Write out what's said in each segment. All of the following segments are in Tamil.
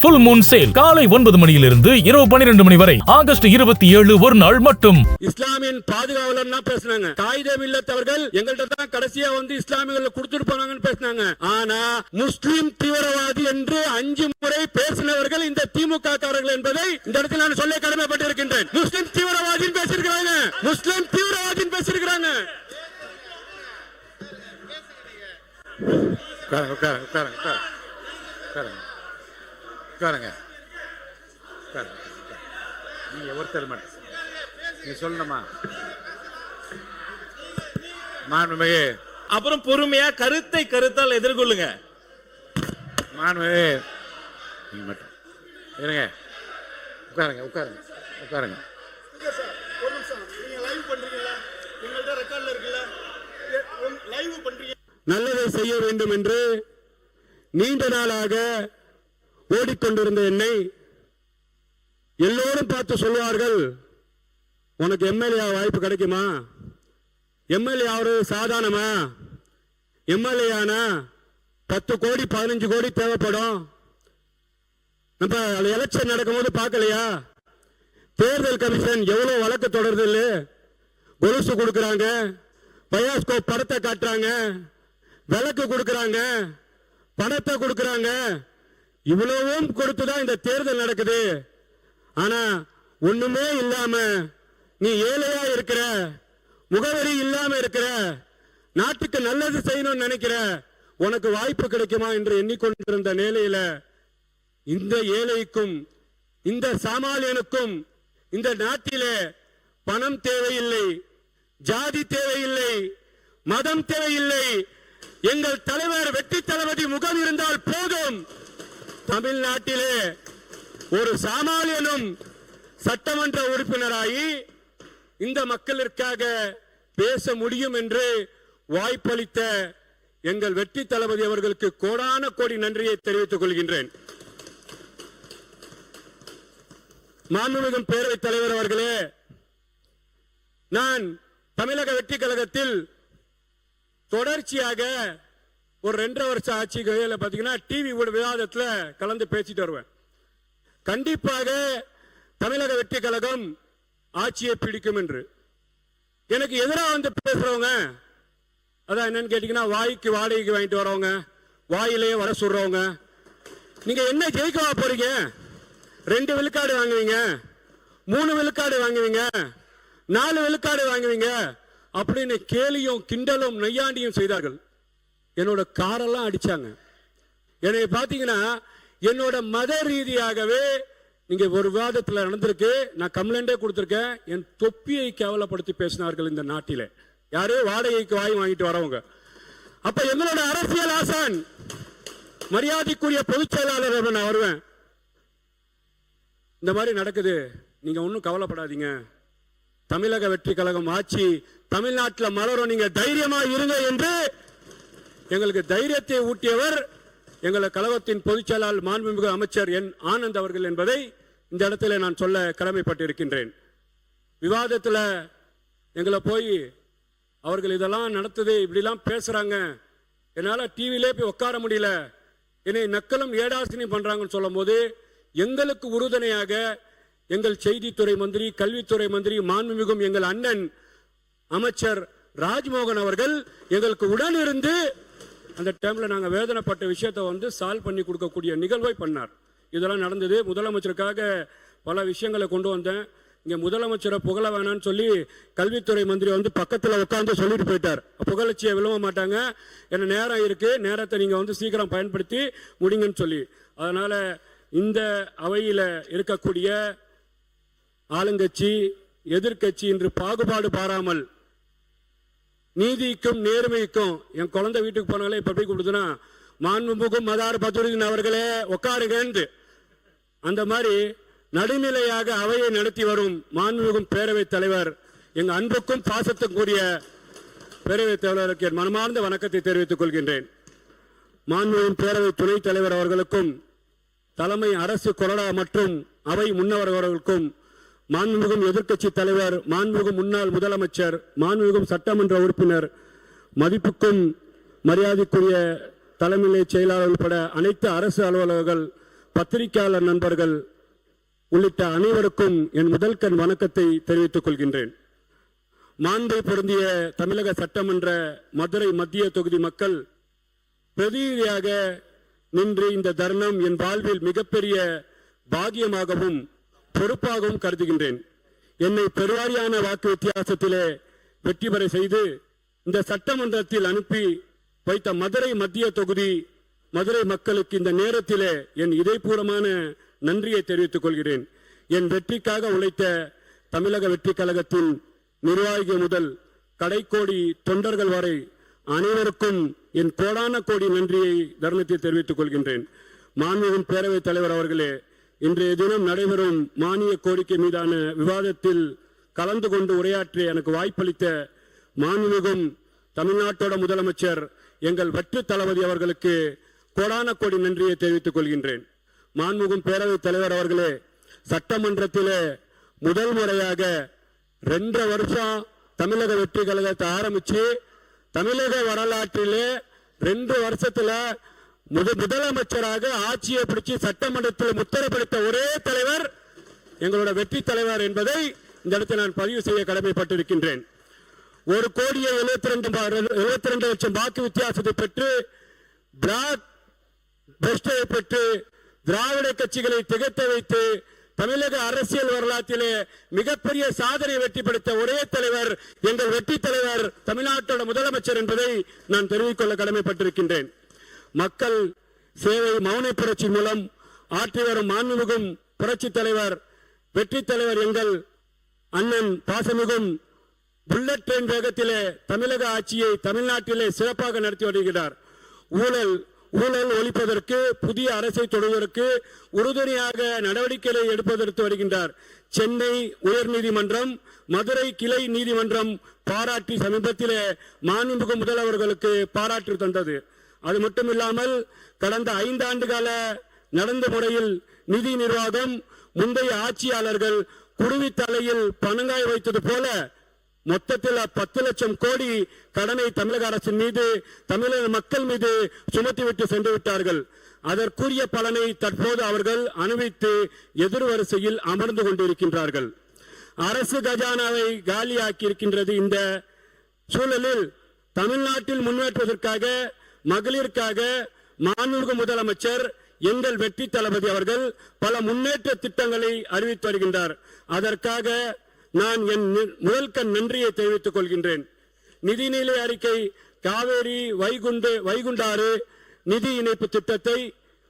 Full Moon Sale காலை 9 மணியிலிருந்து இரவு 12 மணி வரை ஆகஸ்ட் 27 ஒரு நாள் மட்டும். இஸ்லாமியின் பாதுகாவலர்னா பேசுனாங்க. காயிதே மில்லத்தவர்கள் எங்கள்ட்ட தான் கடைசியா வந்து இஸ்லாமியர்களை கொடுத்துட்டு போனாங்கன்னு பேசுனாங்க. ஆனா முஸ்லிம் தீவிரவாதி என்று 5 முறை பேசினவர்கள் இந்த திமுக காரர்கள் என்பதை இந்த இடத்தில் நான் சொல்ல கடமைப்பட்டிருக்கின்றேன். முஸ்லிம் தீவிரவாதி பேசியிருக்கிறாங்க. முஸ்லிம் தீவிரவாதி பேசியிருக்கிறாங்க. நீங்க ஒருத்தர் மட்டும் நீ சொல்லணுமா? மாண்புமிகு அப்புறம் பொறுமையா கருத்தை கருத்தால் எதிர்கொள்ளுங்க. மாண்புமிகு நீங்க மட்டும் இருங்க. உட்காருங்க உட்காருங்க உட்காருங்க. நல்லதை செய்ய வேண்டும் என்று நீண்ட நாளாக ஓடிக்கொண்டிருந்த என்னை எல்லோரும் பார்த்து சொல்வார்கள், உனக்கு எம்எல்ஏ வாய்ப்பு கிடைக்குமா? எம்எல்ஏ ஆவது சாதாரணமா? எம்எல்ஏ 10 கோடி 15 கோடி தேவைப்படும். நம்ம எலெக்ஷன் நடக்கும்போது பார்க்கலையா? தேர்தல் கமிஷன் எவ்வளவு வழக்கு தொடருது இல்ல? கொலுசு கொடுக்கறாங்க, பயாஸ்கோப் படத்தை காட்டுறாங்க, விளக்கு கொடுக்கறாங்க, பணத்தை கொடுக்கறாங்க. இவ்வளவும் கொடுத்துதான் இந்த தேர்தல் நடக்குது. ஆனா ஒண்ணுமே இல்லாம நீ ஏழையா இருக்கிற, முகவரி இல்லாம இருக்கிற, நாட்டுக்கு நல்லது செய்யணும்னு நினைக்கிற, உனக்கு வாய்ப்பு கிடைக்குமா என்று எண்ணிக்கொண்டிருந்த நிலையில இந்த ஏழைக்கும் இந்த சாமானியனுக்கும் இந்த நாட்டிலே பணம் தேவையில்லை, ஜாதி தேவையில்லை, மதம் தேவையில்லை. எங்கள் தலைவர் வெற்றி தளபதி முகம் இருந்தால் போதும். தமிழ்நாட்டிலே ஒரு சாமானியனும் சட்டமன்ற உறுப்பினராகி இந்த மக்களுக்காக பேச முடியும் என்று வாய்ப்பளித்த எங்கள் வெற்றி தளபதி அவர்களுக்கு கோடான கோடி நன்றியை தெரிவித்துக் கொள்கின்றேன். மாண்புமிகு பேரவைத் தலைவர் அவர்களே, நான் தமிழக வெற்றி கழகத்தில் தொடர்ச்சியாக ஒரு 2.5 வருஷம் ஆட்சிக்கு பாத்தீங்கன்னா டிவி விவாதத்துல கலந்து பேசிட்டு வருவேன். கண்டிப்பாக தமிழக வெற்றி கழகம் ஆட்சியை பிடிக்கும் என்று. எனக்கு எதிராக வந்து பேசுறவங்க அதான் என்னன்னு கேட்டீங்கன்னா, வாய்க்கு வாடகைக்கு வாங்கிட்டு வரவங்க, வாயிலே வர சொல்றவங்க, நீங்க என்ன ஜெயிக்கவா போறீங்க? 2 விழுக்காடு வாங்குவீங்க, 3 விழுக்காடு வாங்குவீங்க, 4 விழுக்காடு வாங்குவீங்க அப்படின்னு கேலியும் கிண்டலும் நையாண்டியும் செய்தார்கள். என்னோட காரெல்லாம் அடிச்சாங்க. என்னை பார்த்தீங்கன்னா என்னோட மத ரீதியாகவே நீங்க ஒரு விவாதத்தில் நடந்திருக்கு, நான் கம்ப்ளைண்டே கொடுத்திருக்கேன். என் தொப்பியை கேவலப்படுத்தி பேசினார்கள் இந்த நாட்டிலே. யாரு? வாடகைக்கு வாங்கிட்டு வரவங்க. அப்ப எங்களோட அரசியல் ஆசான் மரியாதைக்குரிய பொதுச் செயலாளர் நான் வருவேன். இந்த மாதிரி நடக்குது, நீங்க ஒன்னும் கவலைப்படாதீங்க, தமிழக வெற்றி கழகம் ஆட்சி தமிழ்நாட்டில் மலரும், நீங்க தைரியமா இருங்க என்று எங்களுக்கு தைரியத்தை ஊட்டியவர் எங்கள் கழகத்தின் பொதுச் செயலாளர் மாண்புமிகு அமைச்சர் என் ஆனந்த் அவர்கள் என்பதை இந்த இடத்துல நான் சொல்ல கடமைப்பட்டிருக்கின்றேன். விவாதத்தில் எங்களை போய் அவர்கள் இதெல்லாம் நடத்துது, இப்படிலாம் பேசுறாங்க, என்னால் டிவிலே போய் உட்கார முடியல, என்னை நக்கலும் ஏடாசினி பண்றாங்கன்னு சொல்லும் போது எங்களுக்கு உறுதுணையாக எங்கள் செய்தித்துறை மந்திரி, கல்வித்துறை மந்திரி, மாண்புமிகும் எங்கள் அண்ணன் அமைச்சர் ராஜ்மோகன் அவர்கள் எங்களுக்கு உடன் இருந்து அந்த டைம்ல நாங்க வேதனைப்பட்ட விஷயத்தை வந்து சால்வ் பண்ணி கொடுக்கக்கூடிய நிகழ்வை பண்ணார். இதெல்லாம் நடந்தது. முதலமைச்சருக்காக பல விஷயங்களை கொண்டு வந்தேன். இங்க முதலமைச்சரை புகழ வேணான்னு சொல்லி கல்வித்துறை மந்திரி வந்து பக்கத்துல உட்கார்ந்து சொல்லிட்டு போயிட்டார். புகழச்சியை விழுவ மாட்டாங்க, என்ன நேரம் இருக்கு, நேரத்தை நீங்க வந்து சீக்கிரம் பயன்படுத்தி முடிங்கன்னு சொல்லி. அதனால இந்த அவையில இருக்கக்கூடிய ஆளுங்கட்சி எதிர்கட்சி என்று பாகுபாடு பாராமல் நீதிக்கும் நேர்மைக்கும், என் குழந்தை வீட்டுக்கு போனாலே இப்ப போய் கொடுத்தனா மாண்புமிகு மதார் பத்துருதீன் அவர்களே உட்காருங்க, அந்த மாதிரி நடுநிலையாக அவையை நடத்தி வரும் மாண்புமிகு பேரவைத் தலைவர், எங்க அன்புக்கும் பாசத்துக்குரிய பேரவைத் தலைவருக்கு என் மனமார்ந்த வணக்கத்தை தெரிவித்துக் கொள்கின்றேன். மாண்புமிகு பேரவை துணைத் தலைவர் அவர்களுக்கும், தலைமை அரசு கொறடா மற்றும் அவை முன்னவர் அவர்களுக்கும், மாண்புமிகு எதிர்க்கட்சி தலைவர், மாண்புமிகு முன்னாள் முதலமைச்சர், மாண்புமிகு சட்டமன்ற உறுப்பினர், மதிப்புக்கும் மரியாதைக்குரிய தலைமை செயலாளர் உட்பட அனைத்து அரசு அலுவலர்கள், பத்திரிகையாளர் நண்பர்கள் உள்ளிட்ட அனைவருக்கும் என் முதல் கண் வணக்கத்தை தெரிவித்துக் கொள்கின்றேன். மாண்பை பொருந்திய தமிழக சட்டமன்ற மதுரை மத்திய தொகுதி மக்கள் பிரதிநிதியாக நின்று இந்த தருணம் என் வாழ்வில் மிகப்பெரிய பாக்கியமாகவும் பொறுப்பாகவும் கருதுகின்றேன். என்னை பெருவாரியான வாக்கு வித்தியாசத்திலே வெற்றி பெற செய்து இந்த சட்டமன்றத்தில் அனுப்பி வைத்த மதுரை மத்திய தொகுதி மதுரை மக்களுக்கு இந்த நேரத்திலே என் இதயபூர்வமான நன்றியை தெரிவித்துக் கொள்கிறேன். என் வெற்றிக்காக உழைத்த தமிழக வெற்றி கழகத்தின் நிர்வாகிகள் முதல் கடைக்கோடி தொண்டர்கள் வரை அனைவருக்கும் என் கோடான கோடி நன்றியை தருணத்தில் தெரிவித்துக் கொள்கின்றேன். மாண்புமிகு பேரவைத் தலைவர் அவர்களே, இன்றைய தினம் நடைபெறும் மானிய கோரிக்கை மீதான விவாதத்தில் கலந்து கொண்டு உரையாற்றிய எனக்கு வாய்ப்பளித்த மாண்புமிகும் தமிழ்நாட்டோட முதலமைச்சர் எங்கள் வெற்றி தளபதி அவர்களுக்கு கோடான கோடி நன்றியை தெரிவித்துக் கொள்கின்றேன். மாண்புமிகும் பேரவைத் தலைவர் அவர்களே, சட்டமன்றத்திலே முதல் முறையாக 2 வருஷம் தமிழக வெற்றி கழகத்தை ஆரம்பிச்சு தமிழக வரலாற்றிலே 2 வருஷத்துல முதலமைச்சராக ஆட்சியை பிடிச்சு சட்டமன்றத்தில் முத்திரப்படுத்த ஒரே தலைவர் எங்களோட வெற்றி தலைவர் என்பதை இந்த இடத்தில் நான் பதிவு செய்ய கடமைப்பட்டிருக்கின்றேன். 1,72,72 லட்சம் வாக்கு வித்தியாசத்தை பெற்று பிளாக் பெஸ்டை பெற்று திராவிட கட்சிகளை திகைத்த வைத்து தமிழக அரசியல் வரலாற்றிலே மிகப்பெரிய சாதனை வெற்றி படுத்த ஒரே தலைவர் எங்கள் வெற்றி தலைவர் தமிழ்நாட்டோட முதலமைச்சர் என்பதை நான் தெரிவித்துக் கொள்ள கடமைப்பட்டிருக்கின்றேன். மக்கள் சேவை மௌன புரட்சி மூலம் ஆற்றி வரும் மாண்புமிகும் புரட்சி தலைவர் வெற்றி தலைவர் எங்கள் அண்ணன் பாசமிகும் புல்லட் ட்ரெயின் வேகத்திலே தமிழக ஆட்சியை தமிழ்நாட்டிலே சிறப்பாக நடத்தி வருகிறார். ஊழல் ஒழிப்பதற்கு புதிய அரசை தொடர்வதற்கு உறுதுணையாக நடவடிக்கைகளை எடுப்பதற்கு வருகின்றார். சென்னை உயர்நீதிமன்றம், மதுரை கிளை நீதிமன்றம் பாராட்டி சமீபத்திலே மாண்புமிகு முதல்வர்களுக்கு பாராட்டு தந்தது. அது மட்டுமில்லாமல் கடந்த 5 ஆண்டு கால நடந்த முறையில் நிதி நிர்வாகம் முந்தைய ஆட்சியாளர்கள் குருவி தலையில் பணங்காய் வைத்தது போல மொத்தத்தில் 10 லட்சம் கோடி கடனை தமிழக அரசின் மீது தமிழக மக்கள் மீது சுமத்திவிட்டு சென்று விட்டார்கள். அதற்குரிய பலனை தற்போது அவர்கள் அனுபவித்து எதிர்வரிசையில் அமர்ந்து கொண்டிருக்கின்றார்கள். அரசு கஜானாவை காலியாக்கி இருக்கின்றது. இந்த சூழலில் தமிழ்நாட்டில் முன்னேற்றுவதற்காக மகளிருக்காக மாண்புமிகு முதலமைச்சர் எங்கள் வெற்றி தளபதி அவர்கள் பல முன்னேற்ற திட்டங்களை அறிவித்து வருகின்றார். அதற்காக நான் என் முதல் கண் நன்றியை தெரிவித்துக் கொள்கின்றேன். நிதிநிலை அறிக்கை, காவேரி வைகுண்டாறு நிதி இணைப்பு திட்டத்தை,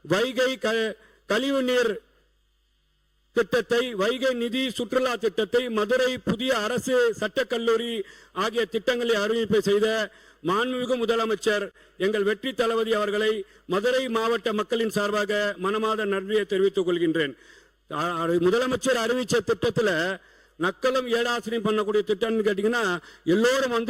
வைகை கழிவுநீர் திட்டத்தை, வைகை நிதி சுற்றுலா திட்டத்தை, மதுரை புதிய அரசு சட்டக்கல்லூரி ஆகிய திட்டங்களை அறிவிப்பு செய்த மாண்புமிகு முதலமைச்சர் எங்கள் வெற்றி தளபதி அவர்களை மதுரை மாவட்ட மக்களின் சார்பாக மனமார்ந்த நன்றியை தெரிவித்துக் கொள்கின்றேன். முதலமைச்சர் அறிவிச்ச திட்டத்தில் நக்கலும் ஏடாசனையும் பண்ணக்கூடிய திட்டம்னு கேட்டீங்கன்னா எல்லோரும்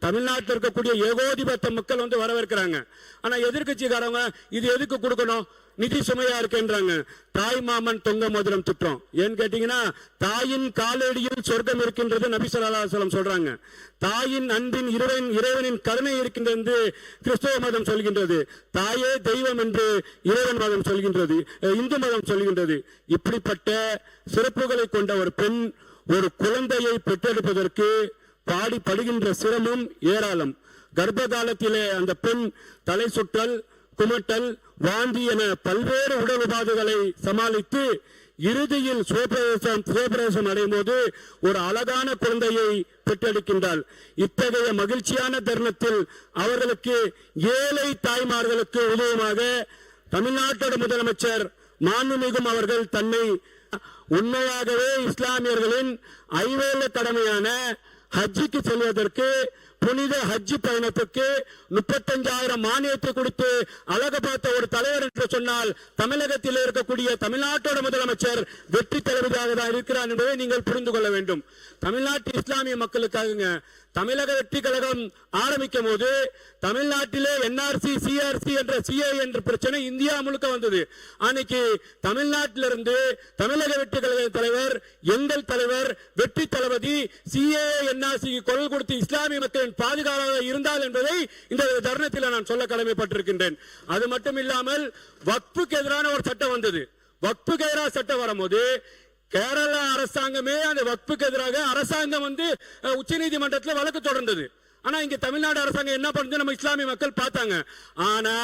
தமிழ்நாட்டில் இருக்கக்கூடிய ஏகோதிபத்த மக்கள் வரவேற்கிறாங்க. ஆனா எதிர்கட்சிக்காரங்க இது எதுக்கு கொடுக்கணும், நிதி சுமையா இருக்குன்றாங்க. தாய் மாமன் தொங்க மோதிரம் திட்டம் ஏன்னு கேட்டீங்கன்னா தாயின் காலடியில் சொர்க்கம் இருக்கின்றது நபி ஸல்லல்லாஹு அலைஹி வஸல்லம் சொல்றாங்க. தாயின் அன்பின் இறைவனின் கருணை இருக்கின்றது என்று கிறிஸ்தவ மதம் சொல்கின்றது. தாயே தெய்வம் என்று இறைவன் மதம் சொல்கின்றது, இந்து மதம் சொல்கின்றது. இப்படிப்பட்ட சிறப்புகளை கொண்ட ஒரு பெண் ஒரு குழந்தையை பெற்றெடுப்பதற்கு படுகின்ற சிரமம் ஏராளம். கர்ப்ப காலத்திலே அந்த பெண் தலை சுற்றல், குமட்டல், வாந்தி என பல்வேறு உடல் உபாதைகளை சமாளித்து இறுதியில் சுயப்பிரவேசம் அடையும் போது ஒரு அழகான குழந்தையை பெற்றெடுக்கின்றாள். இத்தகைய மகிழ்ச்சியான தருணத்தில் அவர்களுக்கு ஏழை தாய்மார்களுக்கு உதவுமாக தமிழ்நாட்டோட முதலமைச்சர் மாண்புமிகும் அவர்கள் தன்னை உண்மையாகவே இஸ்லாமியர்களின் ஐவேல கடமையான ஹஜ்ஜுக்கு செல்வதற்கு புனித ஹஜ் பயணத்துக்கு 35,000 மானியத்தை கொடுத்து அழகு பார்த்த ஒரு தலைவர் என்று சொன்னால் தமிழகத்தில் இருக்கக்கூடிய தமிழ்நாட்டோட முதலமைச்சர் வெற்றி தலைவராக தான் இருக்கிறார் என்பதை நீங்கள் புரிந்து கொள்ள வேண்டும். தமிழ்நாட்டு இஸ்லாமிய மக்களுக்காக தமிழக வெற்றி கழகம் ஆரம்பிக்கும் போது தமிழ்நாட்டிலே NRC CRC என்ற CA என்ற பிரச்சனை இந்தியா முழுக்க வந்தது. அன்னைக்கு தமிழ்நாட்டிலிருந்து தமிழக வெற்றி கழக தலைவர், எங்கள் தலைவர், வெற்றி தளபதி CA NRC குரல் கொடுத்து இஸ்லாமிய மக்களின் பாதுகாப்பாக இருந்தால் என்பதை இந்த தருணத்தில் நான் சொல்ல கடமைப்பட்டிருக்கின்றேன். அது மட்டும் இல்லாமல் வக்ஃபுக்கு எதிரான ஒரு சட்டம் வந்தது. வக்ஃபுக்கு எதிரான சட்டம் வரும்போது கேரள அரசாங்கமே அந்த வக்ஃபுக்கு எதிராக அரசாங்கம் உச்சநீதிமன்றத்தில் வழக்கு தொடர்ந்தது. ஆனா இங்க தமிழ்நாடு அரசாங்கம் என்ன பண்ணுது, நம்ம இஸ்லாமிய மக்கள் பார்த்தாங்க. ஆனா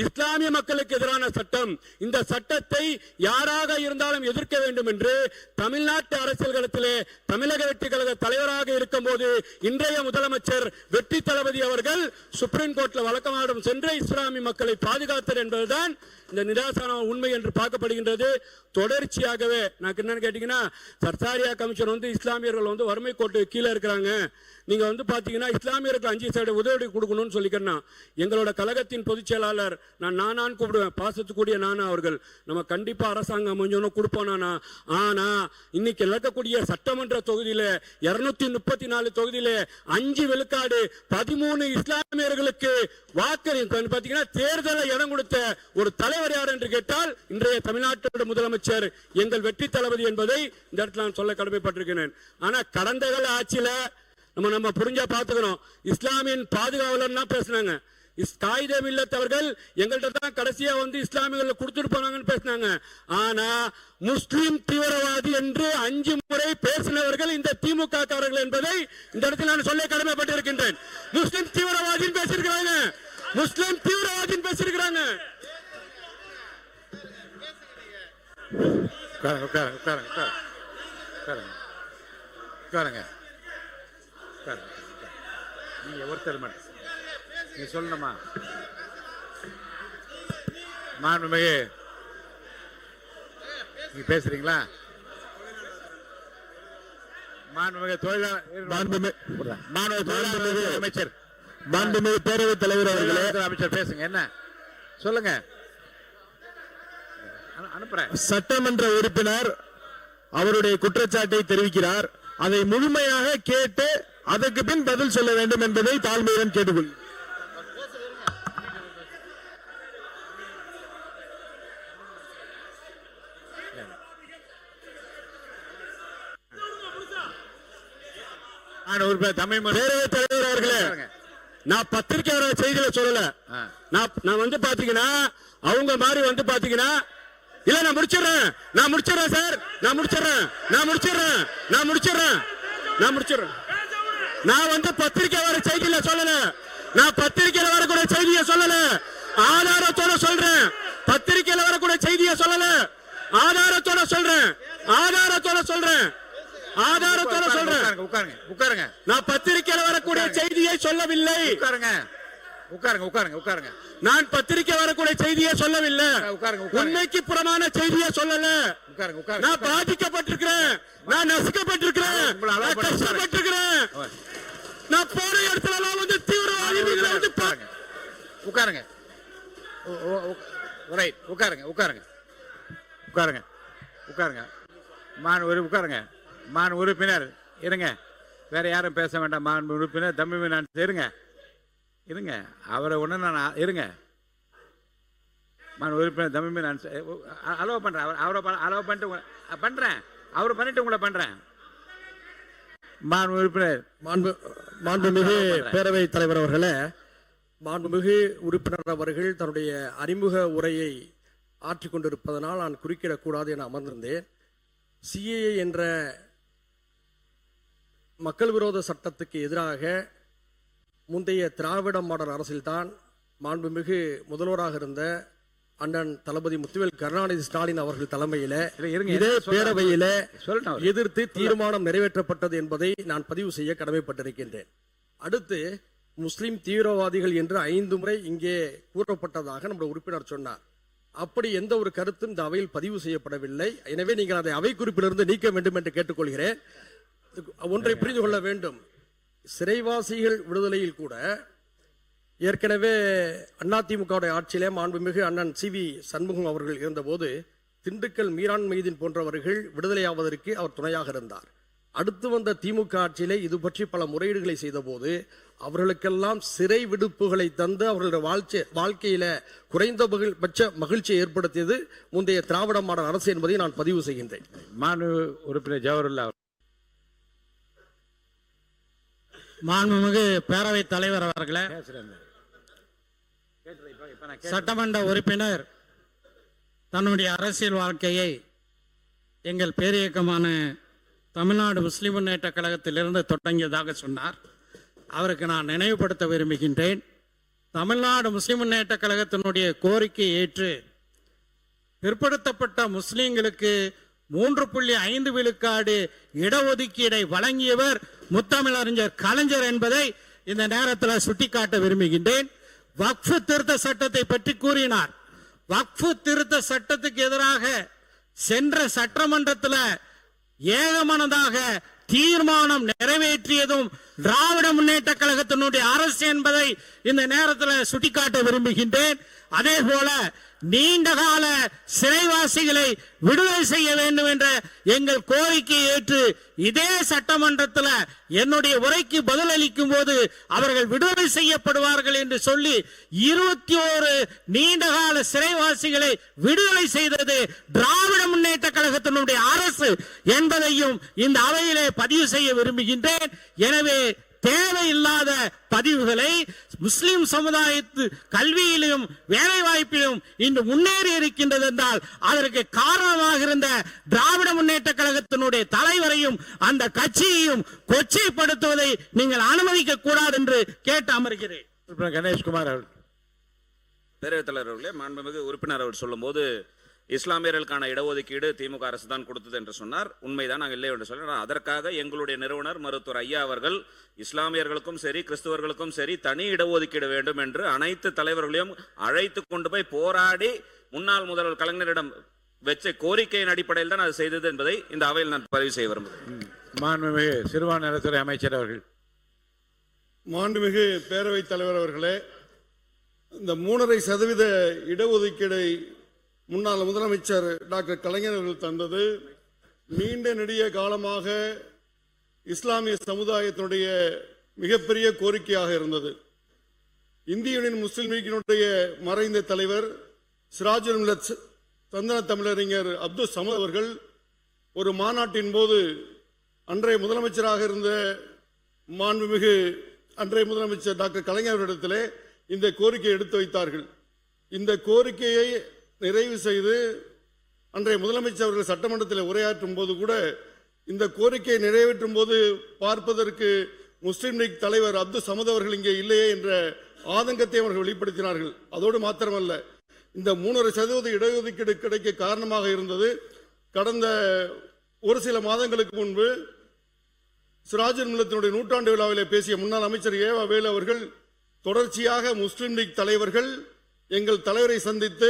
இஸ்லாமிய மக்களுக்கு எதிரான சட்டம், இந்த சட்டத்தை யாராக இருந்தாலும் எதிர்க்க வேண்டும் என்று தமிழ்நாட்டு அரசியல் களத்திலே தமிழக வெற்றி கழக தலைவராக இருக்கும் போது இன்றைய முதலமைச்சர் வெற்றி தளபதி அவர்கள் சுப்ரீம் கோர்ட்ல வழக்கமாடும் சென்று இஸ்லாமிய மக்களை பாதுகாத்தர் என்பதுதான் இந்த நிராசன உண்மை என்று பார்க்கப்படுகின்றது. தொடர்ச்சியாகவே நான் என்னன்னு கேட்டீங்கன்னா, சர்சாரியா கமிஷன் இஸ்லாமியர்கள் வறுமை கோட்டு கீழே இருக்கிறாங்க, நீங்க பாத்தீங்கன்னா இஸ்லாமியருக்கு 5% உதவி கொடுக்கணும்னு சொல்லிக்கிறேன். எங்களோட கழகத்தின் பொதுச் செயலாளர் நான் கூப்பிடுவேன், பாசத்துக்குரிய நானா அவர்கள், நம்ம கண்டிப்பா அரசாங்கம் கொஞ்சம் கொடுப்போம். ஆனா இன்னைக்கு இழக்கக்கூடிய சட்டமன்ற தொகுதியில 234 தொகுதியில 5 விழுக்காடு 13 இஸ்லாமியர்களுக்கு வாக்கு பாத்தீங்கன்னா தேர்தலை இடம் கொடுத்த ஒரு தலைவர் யார் என்று கேட்டால் இன்றைய தமிழ்நாட்டோட முதலமைச்சர் எங்கள் வெற்றி தளபதி என்பதை இந்த இடத்துல நான் சொல்ல கடமைப்பட்டிருக்கிறேன். ஆனா கடந்த கால ஆட்சியில நம்ம புரிஞ்சா பாத்துக்கணும், இஸ்லாமியின் பாதுகாவலர் பேசினாங்க. காயிதே மில்லத் அவர்கள் எங்கள்கிட்ட தான் கடைசியா இஸ்லாமியர்கள் கொடுத்துட்டு போனாங்கன்னு பேசினாங்க. ஆனா முஸ்லிம் தீவிரவாதி என்று 5 முறை பேசினவர்கள் இந்த திமுக காரர்கள் என்பதை இந்த இடத்தில் நான் சொல்ல கடமைப்பட்டிருக்கின்றேன். முஸ்லிம் தீவிரவாதின்னு பேசியிருக்கிறாங்க, முஸ்லிம் தீவிரவாதின்னு பேசியிருக்கிறாங்க. நீங்க ஒருத்தர் மட்டும் நீ சொல்லணுமா? மாண்புமிகு நீங்க பேசுறீங்களா? மாண்புமிகு தொழிலாளர் அமைச்சர், மாண்புமிகு பேரவைத் தலைவர் அவர்களே, அமைச்சர் பேசுங்க. என்ன சொல்லுங்க? அனுப்புறேன். சட்டமன்ற உறுப்பினர் அவருடைய குற்றச்சாட்டை தெரிவிக்கிறார். அதை முழுமையாக கேட்டு அதற்கு பின் பதில் சொல்ல வேண்டும் என்பதை தாழ்மையுடன் கேட்டுக்கொள்கிறேன். பேரவைத் தலைவர் அவர்களே, நான் பத்திரிகையாளர் செய்தியில சொல்லல. நான் பாத்தீங்கன்னா அவங்க மாதிரி பாத்தீங்கன்னா இல்ல, நான் முடிச்சிடுறேன் சார், நான் பத்திரிகையாளர் செய்தியில சொல்லல, நான் பத்திரிகையில வரக்கூடிய செய்தியை சொல்லல, ஆதாரத்தோட சொல்றேன். பத்திரிகையில வரக்கூடிய செய்தியை சொல்லல, ஆதாரத்தோட சொல்றேன். உட்காருங்க. நான் பத்திரிகையில வரக்கூடிய செய்தியை சொல்லவில்லை. உட்காருங்க. நான் பத்திரிகை வரக்கூடிய செய்தியை சொல்லவில்லை, உண்மைக்கு புறமான செய்தியை சொல்லல. நான் பாதிக்கப்பட்டிருக்கிறேன், நான் நசுக்கப்பட்டிருக்கிறேன், நான் கஷ்டப்பட்டிருக்கிறேன். நான் போற இடத்துல தீவிரவாதி உட்காருங்க. மான் உறுப்பினர் இருங்க, வேற யாரும் பேச வேண்டாம். மான் உறுப்பினர் தம்பி நான் இருங்க, அவரை ஒன்று நான் இருங்க. மான் உறுப்பினர் தம்பி நான் அலோவ் பண்றேன், அவரை அலோவ் பண்ணிட்டு பண்றேன், அவர் பண்ணிட்டு உங்களை பண்றேன். மான் உறுப்பினர், மாண்புமிகு பேரவைத் தலைவர் அவர்களே, மாண்புமிகு உறுப்பினர் அவர்கள் தன்னுடைய அறிமுக உரையை ஆற்றிக் கொண்டிருப்பதனால் நான் குறுக்கிடக்கூடாது என அமர்ந்திருந்தேன். CAA என்ற மக்கள் விரோத சட்டத்துக்கு எதிராக முந்தைய திராவிட மாடல் அரசில்தான் மாண்புமிகு முதல்வராக இருந்த அண்ணன் தளபதி முத்துவேல் கருணாநிதி ஸ்டாலின் அவர்கள் தலைமையில இதே பேரவையில எதிர்த்து தீர்மானம் நிறைவேற்றப்பட்டது என்பதை நான் பதிவு செய்ய கடமைப்பட்டிருக்கின்றேன். அடுத்து முஸ்லிம் தீவிரவாதிகள் என்று 5 முறை இங்கே கூறப்பட்டதாக நம்முடைய உறுப்பினர் சொன்னார். அப்படி எந்த ஒரு கருத்தும் இந்த அவையில் பதிவு செய்யப்படவில்லை. எனவே நீங்கள் அதை அவை குறிப்பிலிருந்து நீக்க வேண்டும் என்று கேட்டுக்கொள்கிறேன். ஒன்றை புரிந்து கொள்ள வேண்டும், சிறைவாசிகள் விடுதலையில் கூட ஏற்கனவே அதிமுக ஆட்சியிலே மாண்புமிகு அண்ணன் CV சண்முகம் அவர்கள் இருந்தபோது திண்டுக்கல் மீரான் மைதீன் போன்றவர்கள் விடுதலையாவதற்கு அவர் துணையாக இருந்தார். அடுத்து வந்த திமுக ஆட்சியிலே இது பற்றி பல முறையீடுகளை செய்தபோது அவர்களுக்கெல்லாம் சிறை விடுப்புகளை தந்து அவர்களுடைய வாழ்க்கையில குறைந்தபட்ச மகிழ்ச்சியை ஏற்படுத்தியது முந்தைய திராவிட மாடல் அரசு என்பதை நான் பதிவு செய்கின்றேன். மாண்பு உறுப்பினர் ஜவஹர்லா. மாண்புமிகு பேரவைத் தலைவர் அவர்களே, சட்டமன்ற உறுப்பினர் தன்னுடைய அரசியல் வாழ்க்கையை எங்கள் பேரியக்கமான தமிழ்நாடு முஸ்லிம் முன்னேற்ற கழகத்திலிருந்து தொடங்கியதாக சொன்னார். அவருக்கு நான் நினைவுபடுத்த விரும்புகின்றேன். தமிழ்நாடு முஸ்லிம் முன்னேற்ற கழகத்தினுடைய கோரிக்கையை ஏற்று பிற்படுத்தப்பட்ட முஸ்லிம்களுக்கு 3.5 விழுக்காடு இடஒதுக்கீடை வழங்கியவர் முத்தமிழறிஞர் கலைஞர் என்பதை இந்த நேரத்தில் சுட்டிக்காட்ட விரும்புகின்றேன். வக்ஃபு திருத்த சட்டத்தை பற்றி கூறினார். வக்ஃபு திருத்த சட்டத்துக்கு எதிராக சென்ற சட்டமன்றத்தில் ஏகமனதாக தீர்மானம் நிறைவேற்றியதும் திராவிட முன்னேற்ற கழகத்தினுடைய அரசு என்பதை இந்த நேரத்தில் சுட்டிக்காட்ட விரும்புகின்றேன். அதே போல நீண்டகால சிறைவாசிகளை விடுதலை செய்ய வேண்டும் என்ற எங்கள் கோரிக்கையை ஏற்று இதே சட்டமன்றத்தில் என்னுடைய உரைக்கு பதிலளிக்கும் போது அவர்கள் விடுதலை செய்யப்படுவார்கள் என்று சொல்லி 21 நீண்டகால சிறைவாசிகளை விடுதலை செய்தது திராவிட முன்னேற்ற கழகத்தினுடைய அரசு என்பதையும் இந்த அவையிலே பதிவு செய்ய விரும்புகின்றேன். எனவே தேவையில்லாத பதிவுகளை முஸ்லிம் சமுதாயத்து கல்வியிலும் வேலை வாய்ப்பிலும் இன்று முன்னேறி இருக்கின்றது என்றால் அதற்கு காரணமாக இருந்த திராவிட முன்னேற்ற கழகத்தினுடைய தலைவரையும் அந்த கட்சியையும் கொச்சைப்படுத்துவதை நீங்கள் அனுமதிக்க கூடாது என்று கேட்டு அமர்கிறேன். கணேஷ்குமார் அவர்கள். பேரவைத் தலைவர் அவர்களே, மாண்புமிகு உறுப்பினர் அவர் சொல்லும் போது இஸ்லாமியர்களுக்கான இடஒதுக்கீடு திமுக அரசு தான் கொடுத்தது என்று சொன்னார். உண்மைதான், நாங்கள் இல்லை என்று சொல்றோம். அதற்காக எங்களுடைய நிறுவனர் மருத்துவர் ஐயா அவர்கள் இஸ்லாமியர்களுக்கும் சரி கிறிஸ்துவர்களுக்கும் சரி தனி இடஒதுக்கீடு வேண்டும் என்று அனைத்து தலைவர்களையும் அழைத்து கொண்டு போய் போராடி முன்னாள் முதல்வர் கலைஞரிடம் வச்ச கோரிக்கையின் அடிப்படையில் தான் அது செய்தது என்பதை இந்த அவையில் நான் பதிவு செய்ய விரும்புகிறேன். மாண்புமிகு சிறுபான்மை நலத்துறை அமைச்சர் அவர்கள். மாண்புமிகு பேரவைத் தலைவர் அவர்களே, இந்த 3.5% இடஒதுக்கீடை முன்னாள் முதலமைச்சர் டாக்டர் கலைஞர் அவர்கள் தந்தது நீண்ட நெடிய காலமாக இஸ்லாமிய சமுதாயத்தினுடைய மிகப்பெரிய கோரிக்கையாக இருந்தது. இந்திய யூனியன் முஸ்லிம் லீக்கினுடைய மறைந்த தலைவர் சிராஜுல் மில்லத் தந்தன தமிழறிஞர் அப்துல் சமத் அவர்கள் ஒரு மாநாட்டின் போது அன்றைய முதலமைச்சராக இருந்த மாண்புமிகு அன்றைய முதலமைச்சர் டாக்டர் கலைஞர் அவரிடத்திலே இந்த கோரிக்கையை எடுத்து வைத்தார்கள். இந்த கோரிக்கையை நிறைவு செய்து அன்றைய முதலமைச்சர் அவர்கள் சட்டமன்றத்தில் உரையாற்றும் போது கூட இந்த கோரிக்கையை நிறைவேற்றும் போது பார்ப்பதற்கு முஸ்லிம் லீக் தலைவர் அப்துல் சமத் அவர்கள் இங்கே இல்லையே என்ற ஆதங்கத்தை அவர்கள் வெளிப்படுத்தினார்கள். அதோடு மாத்திரமல்ல, இந்த 3.5% இடஒதுக்கீடு கிடைக்க காரணமாக இருந்தது கடந்த ஒரு சில மாதங்களுக்கு முன்பு சிராஜுல் மில்லத்தினுடைய நூற்றாண்டு விழாவிலே பேசிய முன்னாள் அமைச்சர் ஏவா வேலு அவர்கள் தொடர்ச்சியாக முஸ்லிம் லீக் தலைவர்கள் எங்கள் தலைவரை சந்தித்து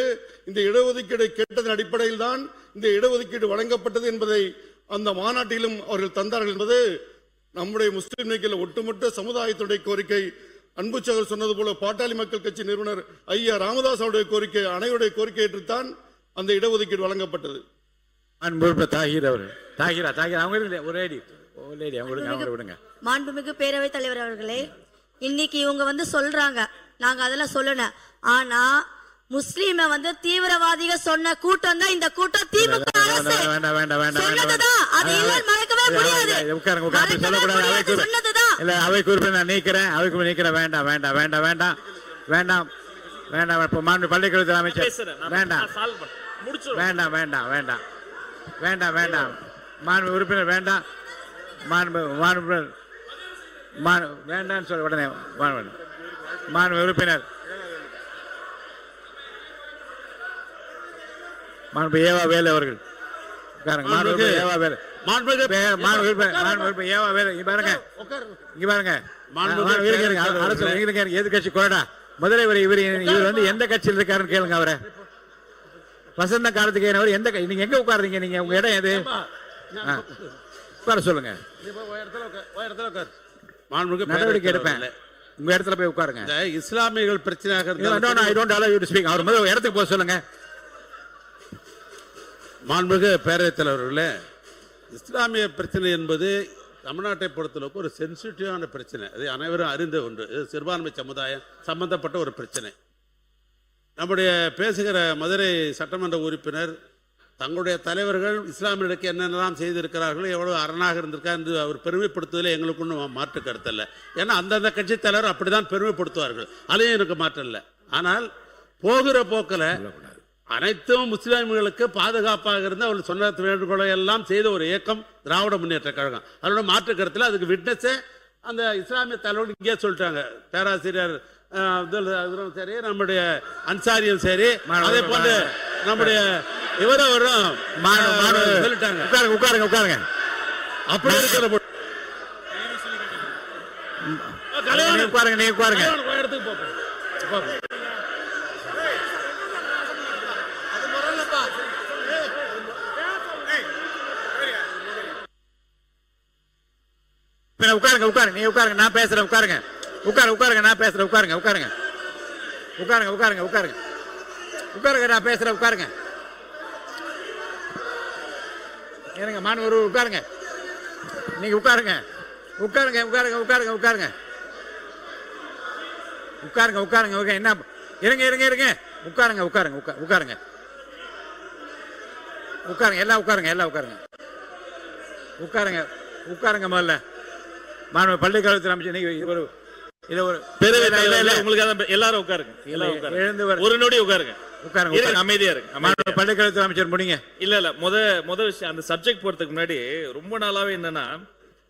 இந்த இடஒதுக்கீடு கேட்டதன் அடிப்படையில் தான் இந்த இடஒதுக்கீடு வழங்கப்பட்டது என்பதை அந்த மாநாட்டிலும் அவர்கள் தந்தார்கள் என்பது நம்முடைய முஸ்லிம் லீக்கில் ஒட்டுமொத்த சமுதாயத்துடைய கோரிக்கை. அன்பு சகோதரர் சொன்னது போல பாட்டாளி மக்கள் கட்சி நிறுவனர் ஐயா ராமதாஸ் அவருடைய கோரிக்கை, அனைவருடைய கோரிக்கை ஏற்றுத்தான் அந்த இடஒதுக்கீடு வழங்கப்பட்டது. மாண்புமிகு பேரவைத் தலைவர் அவர்களே, இன்னைக்கு இவங்க சொல்றாங்க, நாங்க அதெல்லாம் சொல்லணும். ஆனா முஸ்லீம தீவிரவாதிகள் சொன்ன கூட்டம் தான் இந்த கூட்டம். திமுக அரசு சொன்னதுதான், அது இல்லன்னு மறக்கவே முடியாது. சொன்னதுதான். இல்ல, அவைக்கு உறுப்பினர் நீக்கிறேன், அவைக்கு நீக்கிறேன். வேண்டாம் வேண்டாம் வேண்டாம் வேண்டாம் வேண்டாம் வேண்டாம். இப்ப மாண்பு பள்ளிக்கல்வித்துறை அமைச்சர் வேண்டாம் வேண்டாம் வேண்டாம் வேண்டாம் வேண்டாம் வேண்டாம். மாண்பு உறுப்பினர் வேண்டாம். மாண்பு வேண்டாம்னு சொல்ல உடனே மாண்பு உறுப்பினர் மாண்பு ஏவா வேலு அவர்கள். ஏவா வேலு எதிர்கட்சி கொறடா முதல்வர் இவர் எந்த கட்சியில் இருக்காருன்னு கேளுங்க. அவரை வசந்த காலத்துக்கு எந்த நீங்க எங்க உட்காருறீங்க? நீங்க உங்க இடம் எது? உட்கார சொல்லுங்க. நடவடிக்கை எடுப்பேன். உங்க இடத்துல போய் உட்காருங்க. இஸ்லாமியர்கள் பிரச்சனையாக அவர் முதல்ல இடத்துக்கு போக சொல்லுங்க. மாண்புமிகு பேரவைத் தலைவர்களே, இஸ்லாமிய பிரச்சனை என்பது தமிழ்நாட்டை பொறுத்தளவுக்கு ஒரு சென்சிட்டிவான பிரச்சனை. அது அனைவரும் அறிந்த ஒன்று. இது சிறுபான்மை சமுதாயம் சம்பந்தப்பட்ட ஒரு பிரச்சனை. நம்முடைய பேசுகிற மதுரை சட்டமன்ற உறுப்பினர் தங்களுடைய தலைவர்கள் இஸ்லாமியர்களுக்கு என்னென்னலாம் செய்திருக்கிறார்களோ, எவ்வளவு அரணாக இருந்திருக்கா என்று அவர் பெருமைப்படுத்துவதில் எங்களுக்கு ஒன்றும் மாற்று கருத்தல்ல. ஏன்னா அந்தந்த கட்சி தலைவர் அப்படி தான் பெருமைப்படுத்துவார்கள். அதையும் எனக்கு மாற்றம் இல்லை. ஆனால் போகிற போக்கில் அனைத்தும் முஸ்லிம்களுக்கு பாதுகாப்பாக இருந்து அவர்கள் சொன்ன வேண்டுகோளை எல்லாம் செய்த ஒரு இயக்கம் திராவிட முன்னேற்ற கழகம். அதோட மாற்று கருத்தில் அதுக்கு விட்னஸே அந்த இஸ்லாமிய தலைவர்கள் இங்கே சொல்லிட்டாங்க. பேராசிரியர் அப்துல் சரி, நம்முடைய அன்சாரியும் சரி, அதே போன்று நம்முடைய இவரும் சொல்லிட்டாங்க. உட்காருங்க உட்காருங்க. அப்படி இருக்கிற உட்காருங்க, நீ உட்காருங்க. இடத்துக்கு போப்போம். உட்காருங்க உட்காருங்க, நீ உட்காருங்க, நான் பேசுறேன். உட்காருங்க உட்காருங்க, நான் பேசுறேன். உட்காருங்க உட்காருங்க உட்காருங்க உட்காருங்க உட்காருங்க உட்காருங்க, நான் பேசுறேன். உட்காருங்க. ஏனுங்க மாணவர் உட்காருங்க, நீங்க உட்காருங்க. உட்காருங்க உட்காருங்க உட்காருங்க உட்காருங்க உட்காருங்க உட்காருங்க. ஓகே, என்ன இருங்க இருங்க இருங்க. உட்காருங்க உட்காருங்க உட்காருங்க உட்காருங்க. எல்லாம் உட்காருங்க, எல்லாம் உட்காருங்க உட்காருங்க உட்காருங்க. முதல்ல மாணவர் பள்ளிக்கல்வித்துறை அமைச்சர் நீங்க ஒரு இதை ஒரு உங்களுக்கு எல்லாரும் உட்காருங்க. எழுந்து ஒரு நொடி உட்காருங்க. உட்காருங்க, அமைதியா இருக்கு. மாணவர் பள்ளிக்கல்வித்துறை அமைச்சர் முடிங்க. இல்ல முத விஷயம், அந்த சப்ஜெக்ட் போறதுக்கு முன்னாடி ரொம்ப நாளாவே என்னன்னா,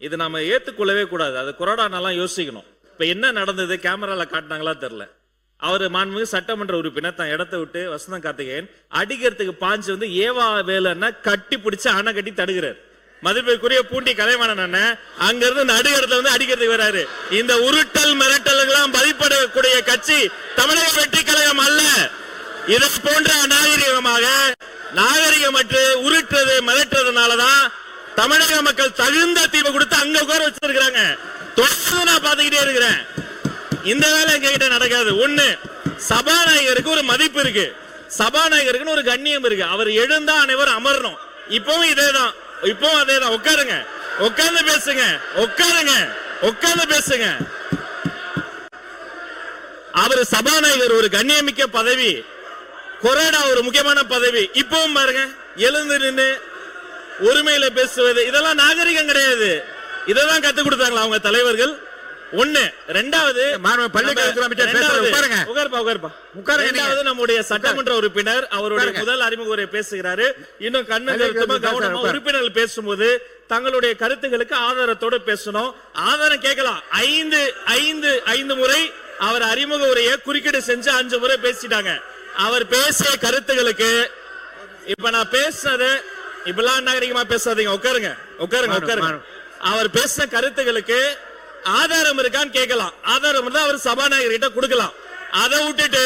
இது நாம ஏத்துக்கொள்ளவே கூடாது. அது கொரோனாலாம் யோசிக்கணும். இப்ப என்ன நடந்தது, கேமரால காட்டினாங்களா தெரியல. அவர் மாண்புமிகு சட்டமன்ற உறுப்பினர் தான் இடத்தை விட்டு வசந்தம் கார்த்திகேயன் அடிக்கிறதுக்கு பாஞ்சு வந்து ஏவா வேலைன்னா கட்டி பிடிச்சு அணை கட்டி தடுக்கிறார். மதிப்பிற்குரிய பூண்டி கலைவாணன் அண்ணன் அங்க இருந்து நடுகிறதுல வந்து அடிக்கிறதுக்கு வராரு. இந்த உருட்டல் மிரட்டல்களாம் பதிப்படக்கூடிய கட்சி தமிழக வெற்றி கழகம் அல்ல. இதை போன்ற நாகரிகமற்று உருட்டுறது மிரட்டுறதுனாலதான் தமிழக மக்கள் தகுந்த தீர்வு கொடுத்து அங்க உட்கார வச்சிருக்காங்க. தொடர்ந்து நான் பாத்துக்கிட்டே இருக்கிறேன். இந்த வேலை எங்ககிட்ட நடக்காது. ஒண்ணு, சபாநாயகருக்கு ஒரு மதிப்பு இருக்கு, சபாநாயகருக்கு ஒரு கண்ணியம் இருக்கு. அவர் எழுந்தா அனைவரும் அமரணும். இப்பவும் இதேதான், இப்பவும் அதேதான். உட்காருங்க, உட்கார்ந்து பேசுங்க. உட்காருங்க, உட்கார்ந்து பேசுங்க. அவர் சபாநாயகர் ஒரு கண்ணியமிக்க பதவி, கொரோனா ஒரு முக்கியமான பதவி. இப்பவும் பாருங்க, எழுந்து நின்று உரிமையில பேசுவது இதெல்லாம் நாகரிகம் கிடையாது. இதெல்லாம் கத்து கொடுத்தாங்களா அவங்க தலைவர்கள்? ஒண்ணு. ரெண்டாவது, நம்முடைய சட்டமன்ற உறுப்பினர் அவருடைய முதல் அறிமுக உரை பேசுகிறாரு. இன்னும் கண்ணு கவனமா உறுப்பினர்கள் பேசும்போது தங்களுடைய கருத்துக்களுக்கு ஆதாரத்தோடு பேசணும். ஆதாரம் கேட்கலாம். ஐந்து முறை அவர் அறிமுக உரையை குறுக்கீடு செஞ்சு 5 முறை பேசிட்டாங்க. அவர் பேசிய கருத்துக்களுக்கு இப்ப நான் பேசுனது இப்பெல்லாம் நாகரிகமா பேசாதீங்க. உட்காருங்க உட்காருங்க உட்காருங்க. அவர் பேசின கருத்துக்களுக்கு ஆதாரம் இருக்கான்னு கேட்கலாம். ஆதாரம் இருந்தா அவர் சபாநாயகர் கிட்ட கொடுக்கலாம். அதை விட்டுட்டு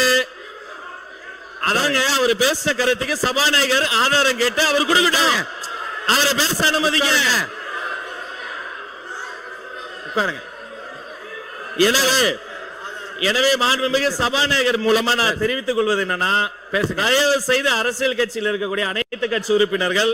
அதாங்க அவர் பேசின கருத்துக்கு சபாநாயகர் ஆதாரம் கேட்டு அவர் கொடுக்கட்டும். அவரை பேச அனுமதிங்க. உட்காருங்க. எனவே மாண்புமிகு சபாநாயகர் மூலமா நான் தெரிவித்துக் கொள்வது என்னன்னா, தயவு செய்து அரசியல் கட்சியில் இருக்கக்கூடிய அனைத்து கட்சி உறுப்பினர்கள்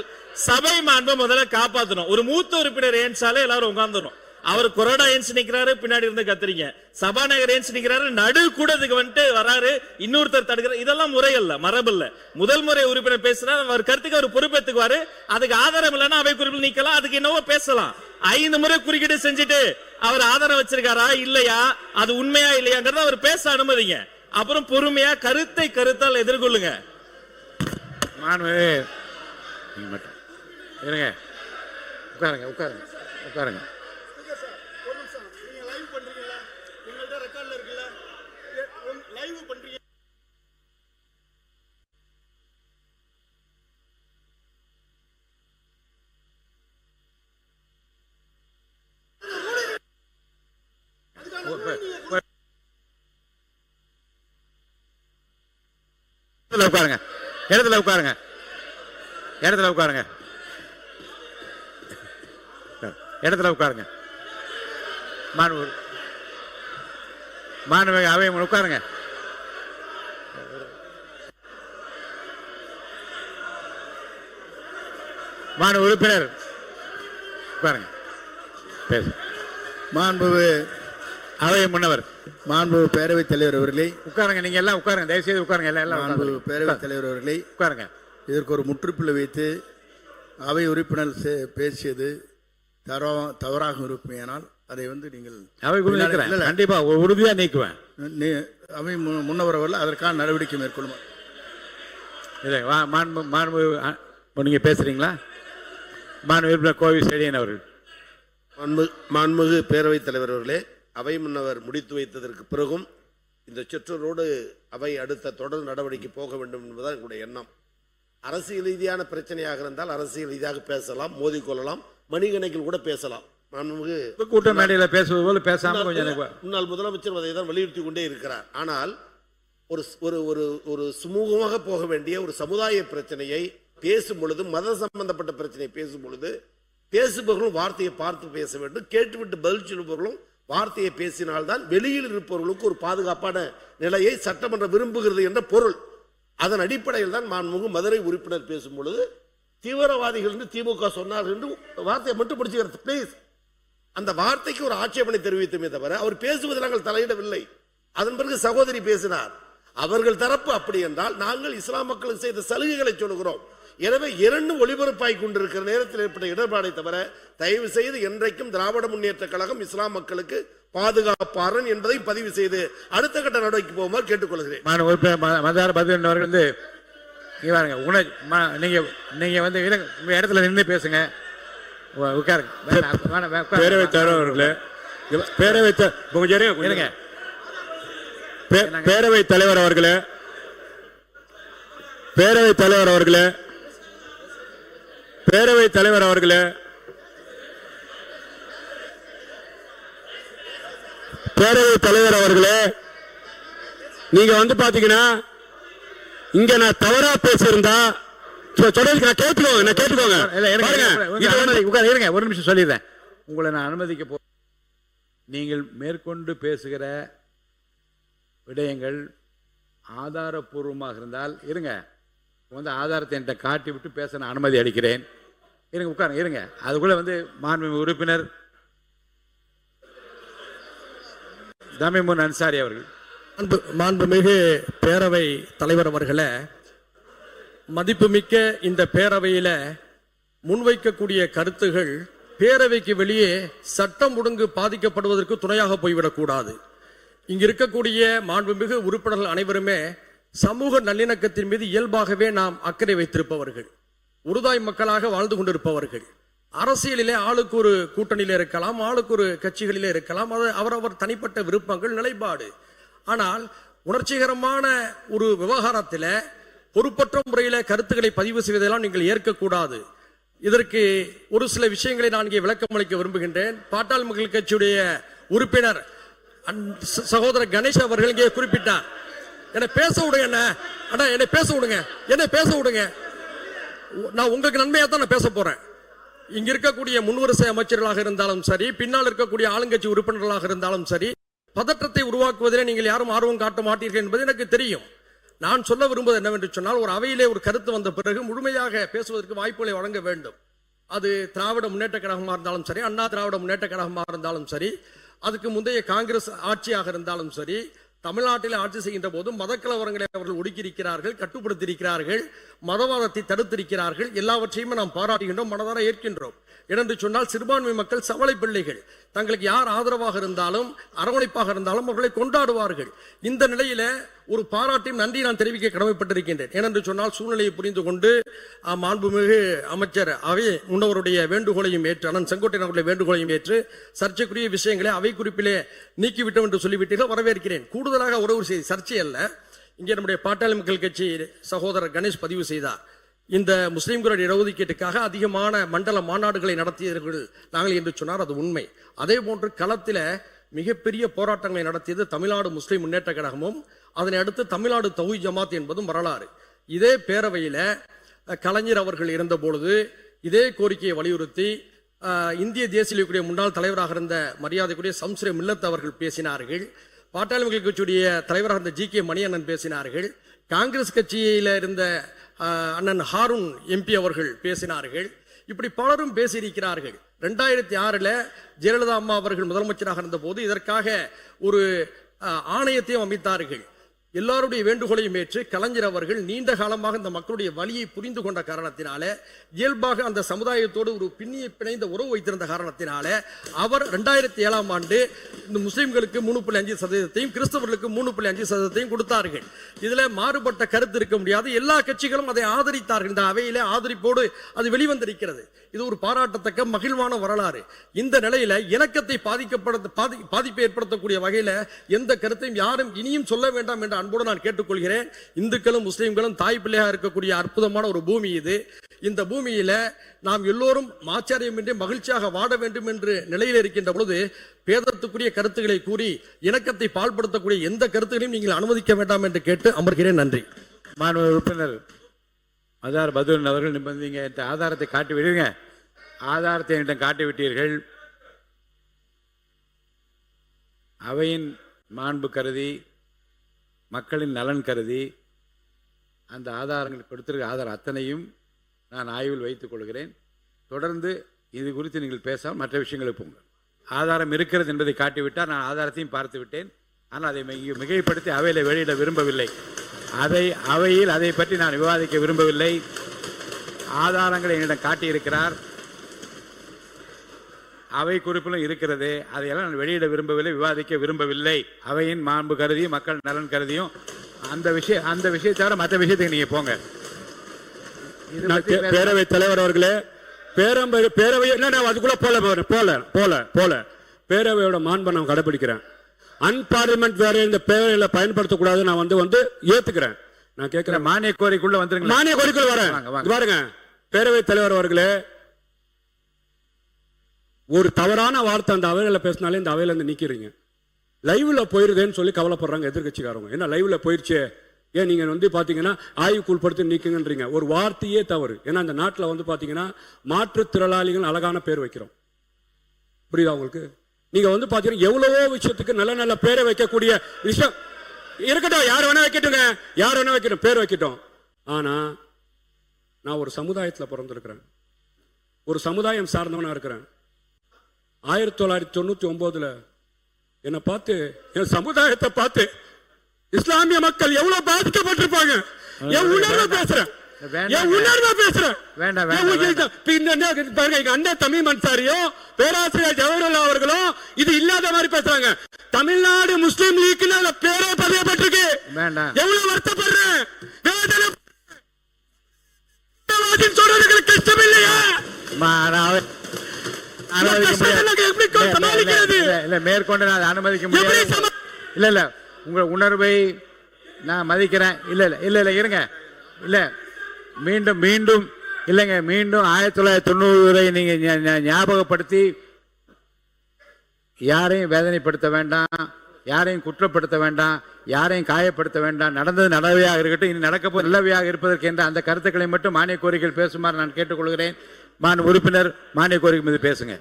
சபை மாண்பை முதல்ல காப்பாற்றணும். ஒரு மூத்த உறுப்பினர் ஏன்சாலே எல்லாரும் உட்கார்ந்துடும். அவர் கொரோனா ஏன்ஸ் நிக்கிறாரு, பின்னாடி இருந்து கத்துறீங்க. சபாநாயகர் ஏன்ஸ் நிக்கிறாரு, நடு கூடத்துக்கு வந்துட்டு வராரு, இன்னொருத்தர் தடுக்கிறார். இதெல்லாம் முறை அல்ல, மரபு இல்ல. முதல் முறை உறுப்பினர் பேசுறாரு, அவர் கருத்துக்கு அவர் பொறுப்பேற்றுக்குவாரு. அதுக்கு ஆதாரம் இல்லைன்னா அவை குறிப்பில் நீக்கலாம், அதுக்கு என்னவோ பேசலாம். 5 முறை குறுக்கீடு செஞ்சுட்டு அவர் ஆதாரம் வச்சிருக்காரா இல்லையா, அது உண்மையா இல்லையாங்கிறத அவர் பேச அனுமதிங்க. அப்புறம் பொறுமையா கருத்தால் எதிர்கொள்ளுங்க. உட்காருங்க உட்காருங்க உட்காருங்க. உட்காருங்க, இடத்துல உட்காருங்க, இடத்துல உட்காருங்க, இடத்துல உட்காருங்க. மாணவ அவை உட்காருங்க. மாணவ உறுப்பினர் உட்காருங்க. பேசு. மாண்புமிகு அவை முன்னவர், மாண்புமிகு பேரவைத் தலைவர் அவர்களே, உட்காருங்க. நீங்க எல்லாம் உட்காருங்க, தயவுசெய்து உட்காருங்க. எல்லாம் மாண்புமிகு பேரவைத் தலைவர் அவர்களே, உட்காருங்க. இதற்கு ஒரு முற்றுப்புள்ளி வைத்து அவை உறுப்பினர் பேசியது தவறாக இருப்பேனால் அதை நீங்கள் அவை கண்டிப்பா உறுதியா நீக்குவேன். அவை முன்னவர் அவர்கள் அதற்கான நடவடிக்கை மேற்கொள்ளும். நீங்க பேசுறீங்களா? மாண்புமிகு கோவி செழியன் அவர்கள். மாண்புமிகு பேரவைத் தலைவர் அவர்களே, அவை முன்னவர் முடித்து வைத்ததற்கு பிறகும் இந்த சொற்றொடரோடு அவை அடுத்த தொடர் நடவடிக்கை போக வேண்டும் என்பதுதான் எங்களுடைய எண்ணம். அரசியல் ரீதியான பிரச்சனையாக இருந்தால் அரசியல் ரீதியாக பேசலாம், மோதிக்கொள்ளலாம், மணிகணக்கில் கூட பேசலாம். மாண்புமிகு கூட்ட மேடையில பேசுவது போல பேசாம முன்னாள் முதலமைச்சர் அதை தான் வலியுறுத்தி கொண்டே இருக்கிறார். ஆனால் ஒரு ஒரு ஒரு சுமூகமாக போக வேண்டிய ஒரு சமுதாய பிரச்சனையை பேசும் பொழுது, மத சம்பந்தப்பட்ட பிரச்சனையை பேசும் பொழுது பேசுபவர்களும் வார்த்தையை பார்த்து பேச வேண்டும், கேட்டுவிட்டு பதில் சொல்லுபவர்களும் வார்த்தையை பேசினால்தான் வெளியில் இருப்பவர்களுக்கு ஒரு பாதுகாப்பான நிலையை சட்டமன்றம் விரும்புகிறது என்ற பொருள். அதன் அடிப்படையில் தான் மாண்புமிகு மதுரை உறுப்பினர் பேசும் பொழுது தீவிரவாதிகள் என்று திமுக சொன்னார்கள் என்று வார்த்தையை மட்டும் பிடிச்சுக்கிறது. பிளீஸ், அந்த வார்த்தைக்கு ஒரு ஆட்சேபனை தெரிவித்துமே தவிர அவர் பேசுவதில் நாங்கள் தலையிடவில்லை. அதன் பிறகு சகோதரி பேசினார். அவர்கள் தரப்பு அப்படி என்றால் நாங்கள் இஸ்லாம் மக்களுக்கு செய்த சலுகைகளை சொல்லுகிறோம். எனவே இரண்டும் ஒளிபரப்பாய் கொண்டிருக்கிற நேரத்தில் ஏற்பட்ட இடர்பாடை தவிர தயவு செய்து என்றைக்கும் திராவிட முன்னேற்ற கழகம் இஸ்லாம் மக்களுக்கு பாதுகாப்பாரன் என்பதை பதிவு செய்து அடுத்த கட்ட நடவடிக்கை போகுமாறு கேட்டுக்கொள்கிறேன். நீங்க வந்து இடத்துல நின்று பேசுங்க. பேரவைத் தலைவர் அவர்களே, பேரவைத் தலைவர் அவர்களே, பேரவைத் தலைவர் அவர்களே, பேரவைத் தலைவர் அவர்களே, பேரவைத் தலைவர் அவர்களே, நீங்க வந்து பாத்தீங்கன்னா இங்க நான் தவறா பேசியிருந்தா கேட்டுக்கோங்க. ஒரு நிமிஷம் சொல்லிடுறேன். உங்களை நான் அனுமதிக்க நீங்கள் மேற்கொண்டு பேசுகிற விடயங்கள் ஆதாரப்பூர்வமாக இருந்தால் இருங்க, வந்து ஆதாரத்தை என்கிட்ட காட்டி விட்டு பேச நான் அனுமதி அளிக்கிறேன். இருங்க, உட்காருங்க, இருங்க. அதுக்குள்ள வந்து மாண்புமிகு உறுப்பினர் தமிமுன் அன்சாரி அவர்கள். மாண்புமிகு பேரவை தலைவர் அவர்களே, மதிப்புமிக்க இந்த பேரவையில முன்வைக்கக்கூடிய கருத்துகள் பேரவைக்கு வெளியே சட்டம் ஒழுங்கு பாதிக்கப்படுவதற்கு துணையாக போய்விடக்கூடாது. இங்கு இருக்கக்கூடிய மாண்புமிகு உறுப்பினர்கள் அனைவருமே சமூக நல்லிணக்கத்தின் மீது இயல்பாகவே நாம் அக்கறை வைத்திருப்பவர்கள், உருதாய் மக்களாக வாழ்ந்து கொண்டிருப்பவர்கள். அரசியலிலே ஆளுக்கு ஒரு கூட்டணியில இருக்கலாம், ஆளுக்கு ஒரு கட்சிகளிலே இருக்கலாம், அது அவரவர் தனிப்பட்ட விருப்பங்கள், நிலைப்பாடு. ஆனால் உணர்ச்சிகரமான ஒரு விவகாரத்தில் பொறுப்பற்ற முறையில் கருத்துக்களை பதிவு செய்வதெல்லாம் நீங்கள் ஏற்கக்கூடாது. இதற்கு ஒரு சில விஷயங்களை நான் இங்கே விளக்கம் அளிக்க விரும்புகின்றேன். பாட்டாளி மக்கள் கட்சியுடைய உறுப்பினர் சகோதரர் கணேஷ் அவர்கள் இங்கே குறிப்பிட்டார். என்னை பேச விடுங்க, என்னை பேச விடுங்க, என்னை பேச விடுங்க. நான் உங்களுக்கு நன்மையாக தான் நான் பேச போறேன். இங்க இருக்கக்கூடிய முன்வரிசை அமைச்சர்களாக இருந்தாலும் சரி, பின்னால் இருக்கக்கூடிய ஆளுங்கட்சி உறுப்பினர்களாக இருந்தாலும் சரி, பதற்றத்தை உருவாக்குவதிலே நீங்கள் யாரும் ஆர்வம் காட்ட மாட்டீர்கள் என்பது எனக்கு தெரியும். நான் சொல்ல விரும்புவது என்னவென்று சொன்னால், ஒரு அவையிலே ஒரு கருத்து வந்த பிறகு முழுமையாக பேசுவதற்கு வாய்ப்புகளை வழங்க வேண்டும். அது திராவிட முன்னேற்ற கழகமாக இருந்தாலும் சரி, அண்ணா திராவிட முன்னேற்ற கழகமாக இருந்தாலும் சரி, அதுக்கு முந்தைய காங்கிரஸ் ஆட்சியாக இருந்தாலும் சரி, தமிழ்நாட்டில் ஆட்சி செய்கின்ற போது மதக்கலவரங்களை அவர்கள் ஒடுக்கியிருக்கிறார்கள், கட்டுப்படுத்தியிருக்கிறார்கள், மதவாதத்தை தடுத்திருக்கிறார்கள். எல்லாவற்றையும் நாம் பாராட்டுகின்றோம், மனதார ஏற்கின்றோம். ஏனென்று சொன்னால் சிறுபான்மை மக்கள் சவளை பிள்ளைகள். தங்களுக்கு யார் ஆதரவாக இருந்தாலும் அரவணைப்பாக இருந்தாலும் அவர்களை கொண்டாடுவார்கள். இந்த நிலையில ஒரு பாராட்டையும் நன்றி நான் தெரிவிக்க கடமைப்பட்டிருக்கின்றேன். ஏனென்று சொன்னால் சூழ்நிலையை புரிந்து கொண்டு மாண்புமிகு அமைச்சர் அவை முன்னவருடைய வேண்டுகோளையும் ஏற்று, அண்ணன் செங்கோட்டையன் அவருடைய வேண்டுகோளையும் ஏற்று சர்ச்சைக்குரிய விஷயங்களை அவை குறிப்பிலே நீக்கிவிட்டோம் என்று சொல்லிவிட்டீர்கள், வரவேற்கிறேன். கூடுதலாக ஒரு செய்தி, சர்ச்சை அல்ல, இங்கே நம்முடைய பாட்டாளி மக்கள் கட்சி சகோதரர் கணேஷ் பதிவு செய்தார். இந்த முஸ்லிம்களுடைய இடஒதுக்கீட்டுக்காக அதிகமான மண்டல மாநாடுகளை நடத்தியவர்கள் நாங்கள் என்று சொன்னார், அது உண்மை. அதே போன்று களத்தில் மிகப்பெரிய போராட்டங்களை நடத்தியது தமிழ்நாடு முஸ்லிம் முன்னேற்ற கழகமும், அதனை அடுத்து தமிழ்நாடு தௌஹீத் ஜமாத் என்பதும் வரலாறு. இதே பேரவையில கலைஞர் அவர்கள் இருந்த பொழுது இதே கோரிக்கையை வலியுறுத்தி இந்திய தேசிய லீக்குடைய முன்னாள் தலைவராக இருந்த மரியாதைக்குரிய சம்ஸ்ரே மில்லத் அவர்கள் பேசினார்கள். பாட்டாளி மக்கள் கட்சியுடைய தலைவராக இருந்த ஜி.கே. மணியண்ணன் பேசினார்கள். காங்கிரஸ் கட்சியில இருந்த அண்ணன் ஹாரூன் எம்பி அவர்கள் பேசினார்கள். இப்படி பலரும் பேசியிருக்கிறார்கள். 2006 ஜெயலலிதா அம்மா அவர்கள் முதலமைச்சராக இருந்தபோது இதற்காக ஒரு ஆணையத்தையும் அமைத்தார்கள். எல்லாருடைய வேண்டுகோளையும் ஏற்று கலைஞர் அவர்கள் நீண்ட காலமாக இந்த மக்களுடைய வலியை புரிந்து கொண்ட காரணத்தினால, இயல்பாக அந்த சமுதாயத்தோடு ஒரு பிணைந்த உறவு வைத்திருந்த காரணத்தினால அவர் 2007 இந்த முஸ்லிம்களுக்கு 3.5%, கிறிஸ்தவர்களுக்கு 3.5% கொடுத்தார்கள். இதுல மாறுபட்ட கருத்து இருக்க முடியாது. எல்லா கட்சிகளும் அதை ஆதரித்தார்கள். இந்த அவையில ஆதரிப்போடு அது வெளிவந்திருக்கிறது. இது ஒரு பாராட்டத்தக்க மகிழ்வான வரலாறு. இந்த நிலையில இணக்கத்தை பாதிப்பை ஏற்படுத்தக்கூடிய வகையில எந்த கருத்தையும் யாரும் இனியும் சொல்ல வேண்டாம் என்ற அன்போடு நான் கேட்டுக்கொள்கிறேன். இந்துக்களும் முஸ்லிம்களும் தாய் பிள்ளையாக இருக்கக்கூடிய அற்புதமான ஒரு பூமி இது. இந்த பூமியில நாம் எல்லோரும் ஆச்சரியமின்றி மகிழ்ச்சியாக வாழ வேண்டும் என்று நிலையில் இருக்கின்ற பொழுது பேதத்துக்குரிய கருத்துக்களை கூறி இணக்கத்தை பால்படுத்தக்கூடிய எந்த கருத்துக்களையும் நீங்கள் அனுமதிக்க வேண்டாம் என்று கேட்டு அமர்கிறேன். நன்றி. மாண்பு உறுப்பினர் அதார் பதுன் அவர்கள் நிபந்தீங்க ஆதாரத்தை காட்டி விடுங்க. ஆதாரத்தை என்னிடம் காட்டி விட்டீர்கள். அவையின் மாண்பு கருதி, மக்களின் நலன் கருதி அந்த ஆதாரங்கள் கொடுத்திருக்க ஆதாரம் அத்தனையும் நான் ஆய்வில் வைத்துக் கொள்கிறேன். தொடர்ந்து இது குறித்து நீங்கள் பேசாமல் மற்ற விஷயங்களுக்கு போங்க. ஆதாரம் இருக்கிறது என்பதை காட்டிவிட்டால் நான் ஆதாரத்தையும் பார்த்து விட்டேன். ஆனால் அதை மிகைப்படுத்தி அவையில் வெளியிட விரும்பவில்லை. அவையில் அதை பற்றி நான் விவாதிக்க விரும்பவில்லை. ஆதாரங்களை என்னிடம் காட்டியிருக்கிறார். அவை குறிப்பிலும் இருக்கிறது. அதையெல்லாம் நான் வெளியிட விரும்பவில்லை, விவாதிக்க விரும்பவில்லை. அவையின் மாண்பு கருதி, மக்கள் நலன் கருதியும் அந்த விஷயத்தை தவிர மற்ற விஷயத்துக்கு நீங்க போங்க. பேரவைத் தலைவர் அவர்களே, பேரவை அதுக்குள்ள போல பேரவையோட மாண்பை நான் கடைபிடிக்கிறேன். அன்பார்லிமெண்ட் வேற இந்த பேரவையில பயன்படுத்தக்கூடாது. நான் வந்து ஏத்துக்கிறேன். நான் கேட்கிறேன், மானிய கோரிக்குள்ள வந்துருங்க. மானிய கோரிக்கை வரேன் பாருங்க. பேரவைத் தலைவர் அவர்களே, ஒரு தவறான வார்த்தை அந்த அவையில பேசினாலே இந்த அவையில இருந்து நீக்கிறீங்க. லைவ்ல போயிருதேன்னு சொல்லி கவலைப்படுறாங்க எதிர்கட்சிக்காரங்க. என்ன லைவ்ல போயிருச்சு, ஏன் நீங்க பாத்தீங்கன்னா ஆய்வுக்கு உட்படுத்தி நீக்குங்கன்றீங்க. ஒரு வார்த்தையே தவறு. ஏன்னா அந்த நாட்டில் பாத்தீங்கன்னா மாற்றுத்திறனாளிகள் அழகான பேர் வைக்கிறோம். புரியுதா உங்களுக்கு? நீங்க பாத்தீங்கன்னா எவ்வளவோ விஷயத்துக்கு நல்ல நல்ல பேரை வைக்கக்கூடிய விஷயம் இருக்கட்டும். யார் வேணா வைக்கட்டுங்க, யார் வேணா வைக்கட்டும், பேர் வைக்கட்டும். ஆனா நான் ஒரு சமுதாயத்தில் பிறந்திருக்கிறேன், ஒரு சமுதாயம் சார்ந்தவனா இருக்கிறேன். 1999 என்னை பார்த்து, என் சமுதாயத்தை பார்த்து இஸ்லாமிய மக்கள் எவ்வளவு பாதிக்கப்பட்டிருப்பாங்க. என் உணர்வை பேசுறேன். தமிழ் அன்சாரியும் பேராசிரியர் ஜவஹர்லால் அவர்களும் இது இல்லாத மாதிரி பேசுறாங்க. தமிழ்நாடு முஸ்லிம் லீக் பேரே பதியப்பட்டிருக்கு. எவ்வளவு வருத்தப்படுறேன். சொல்றதுக்கு கஷ்டம் இல்லையா? மேற்கொண்டு நான் அனுமதிக்க முடியாது. இல்ல உங்க உணர்வை நான் மதிக்கிறேன். இல்ல இருங்க. இல்ல மீண்டும் இல்லைங்க, மீண்டும் 1990 நீங்க ஞாபகப்படுத்தி யாரையும் வேதனைப்படுத்த வேண்டாம், யாரையும் குற்றப்படுத்த வேண்டாம், யாரையும் காயப்படுத்த வேண்டாம். நடந்தது நல்லவையாக இருக்கட்டும், இனி நடக்க போது நல்லவையாக இருப்பதற்கு என்ற அந்த கருத்துக்களை மட்டும் மானிய கோரிக்கைகள் பேசுமாறு நான் கேட்டுக்கொள்கிறேன். உறுப்பினர் மானிய கோரிக்கை மீது பேசுங்க.